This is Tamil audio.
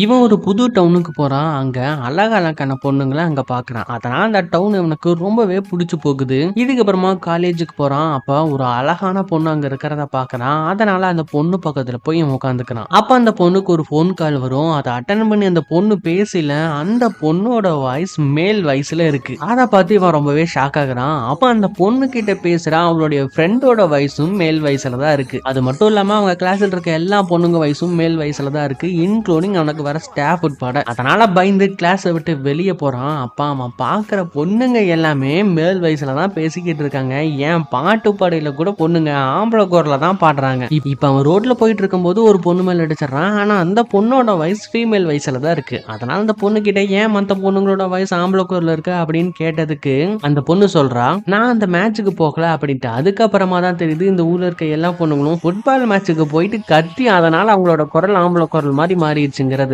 இவன் ஒரு புது டவுனுக்கு போறான். அங்க அழகழகான பொண்ணுங்கள அங்க பார்க்குறான். அதனால அந்த டவுன் இவனுக்கு ரொம்பவே புடிச்சு போகுது. இதுக்கப்புறமா காலேஜுக்கு போறான். அப்ப ஒரு அழகான பொண்ணு அங்க இருக்கிறத பார்க்குறான். அதனால அந்த பொண்ணு பக்கத்துல போய் இவன் உட்காந்துக்கிறான். அப்ப அந்த பொண்ணுக்கு ஒரு ஃபோன் கால் வரும். அத அட்டெண்ட் பண்ணி அந்த பொண்ணு பேசல. அந்த பொண்ணோட வாய்ஸ் மேல் வாய்ஸ்ல இருக்கு. அத பார்த்து இவன் ரொம்பவே ஷாக் ஆகுறான். அப்ப அந்த பொண்ணு கிட்ட பேசுறான். அவளுடைய ஃப்ரெண்டோட வாய்ஸும் மேல் வாய்ஸ்ல தான் இருக்கு. அது மட்டும் இல்லாம அவங்க கிளாஸ்ல இருக்க எல்லா பொண்ணுங்க வாய்ஸும் மேல் வாய்ஸ்ல தான் இருக்கு. இன்க்ளூடிங் அவனுக்கு வர ஸ்டாஃப் உட்பட. அதனால பயந்து கிளாஸை விட்டு வெளியே போறான். அப்பா அவன் பாக்குற பொண்ணுங்க எல்லாமே மேல் வயசுல தான் பேசிக்கிட்டு இருக்காங்க. ஏன் பாட்டு பாடையில கூட பொண்ணுங்க ஆம்பளை குரல தான் பாடுறாங்க. இப்ப அவன் ரோட்ல போயிட்டு இருக்கும்போது ஒரு பொண்ணு மேல அடிச்சிடறான். ஆனா அந்த பொண்ணோட வயசு ஃபீமேல் வயசுல தான் இருக்கு. அதனால அந்த பொண்ணு கிட்ட ஏன் மத்த பொண்ணுங்களோட வயசு ஆம்பளை குரல் இருக்கு அப்படின்னு கேட்டதுக்கு அந்த பொண்ணு சொல்றா, நான் அந்த மேட்சுக்கு போகல அப்படின்ட்டு. அதுக்கப்புறமா தான் தெரியுது இந்த ஊர்ல இருக்க எல்லா பொண்ணுங்களும் ஃபுட்பால் மேட்சுக்கு போயிட்டு கத்தி அதனால அவங்களோட குரல் ஆம்பளை குரல் மாதிரி மாறிடுச்சுங்கிறது.